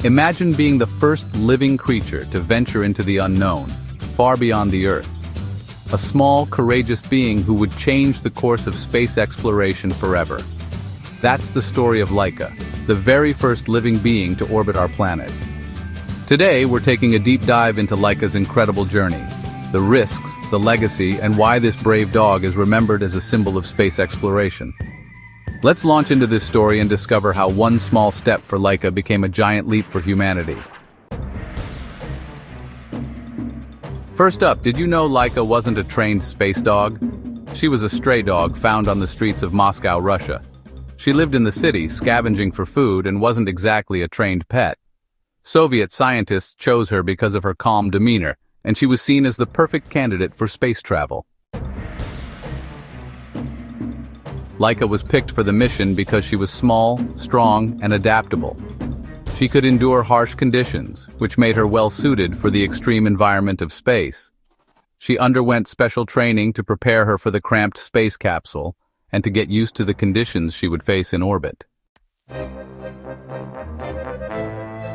Imagine being the first living creature to venture into the unknown, far beyond the Earth. A small, courageous being who would change the course of space exploration forever. That's the story of Laika, the very first living being to orbit our planet. Today, we're taking a deep dive into Laika's incredible journey, the risks, the legacy, and why this brave dog is remembered as a symbol of space exploration. Let's launch into this story and discover how one small step for Laika became a giant leap for humanity. First up, did you know Laika wasn't a trained space dog? She was a stray dog found on the streets of Moscow, Russia. She lived in the city, scavenging for food, and wasn't exactly a trained pet. Soviet scientists chose her because of her calm demeanor, and she was seen as the perfect candidate for space travel. Laika was picked for the mission because she was small, strong, and adaptable. She could endure harsh conditions, which made her well-suited for the extreme environment of space. She underwent special training to prepare her for the cramped space capsule and to get used to the conditions she would face in orbit.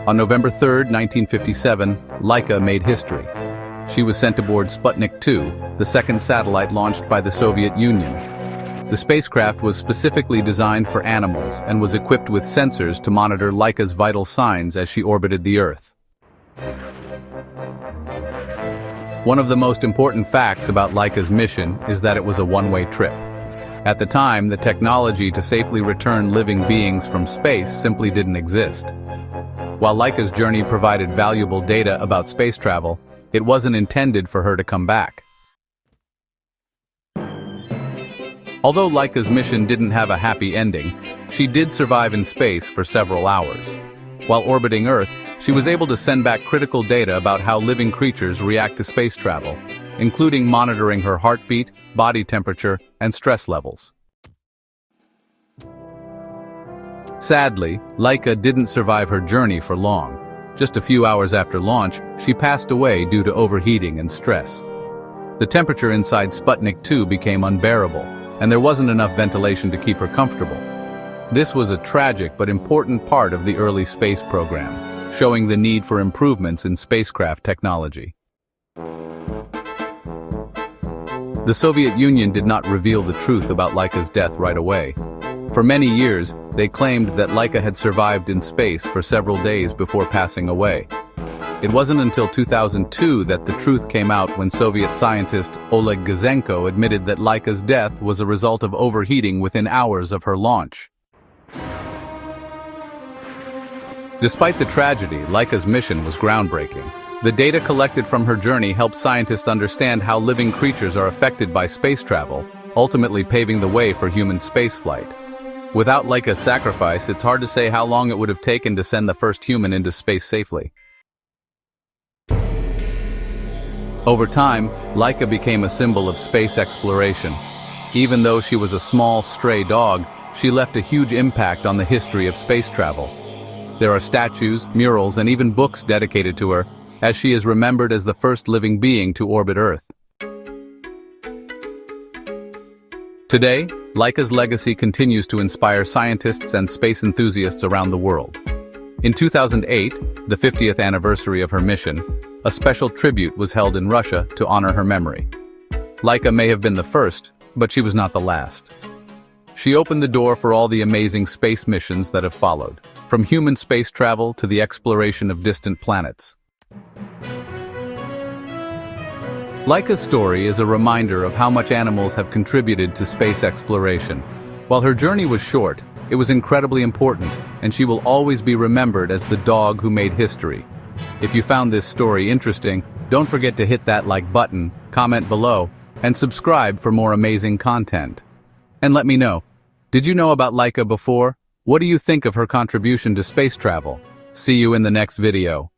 On November 3, 1957, Laika made history. She was sent aboard Sputnik 2, the second satellite launched by the Soviet Union. The spacecraft was specifically designed for animals and was equipped with sensors to monitor Laika's vital signs as she orbited the Earth. One of the most important facts about Laika's mission is that it was a one-way trip. At the time, the technology to safely return living beings from space simply didn't exist. While Laika's journey provided valuable data about space travel, it wasn't intended for her to come back. Although Laika's mission didn't have a happy ending, she did survive in space for several hours. While orbiting Earth, she was able to send back critical data about how living creatures react to space travel, including monitoring her heartbeat, body temperature, and stress levels. Sadly, Laika didn't survive her journey for long. Just a few hours after launch, she passed away due to overheating and stress. The temperature inside Sputnik 2 became unbearable, and there wasn't enough ventilation to keep her comfortable. This was a tragic but important part of the early space program, showing the need for improvements in spacecraft technology. The Soviet Union did not reveal the truth about Laika's death right away. For many years, they claimed that Laika had survived in space for several days before passing away. It wasn't until 2002 that the truth came out when Soviet scientist Oleg Gazenko admitted that Laika's death was a result of overheating within hours of her launch. Despite the tragedy, Laika's mission was groundbreaking. The data collected from her journey helped scientists understand how living creatures are affected by space travel, ultimately paving the way for human spaceflight. Without Laika's sacrifice, it's hard to say how long it would have taken to send the first human into space safely. Over time, Laika became a symbol of space exploration. Even though she was a small, stray dog, she left a huge impact on the history of space travel. There are statues, murals, and even books dedicated to her, as she is remembered as the first living being to orbit Earth. Today, Laika's legacy continues to inspire scientists and space enthusiasts around the world. In 2008, the 50th anniversary of her mission, a special tribute was held in Russia to honor her memory. Laika may have been the first, but she was not the last. She opened the door for all the amazing space missions that have followed, from human space travel to the exploration of distant planets. Laika's story is a reminder of how much animals have contributed to space exploration. While her journey was short, it was incredibly important, and she will always be remembered as the dog who made history. If you found this story interesting, don't forget to hit that like button, comment below, and subscribe for more amazing content. And let me know, did you know about Laika before? What do you think of her contribution to space travel? See you in the next video.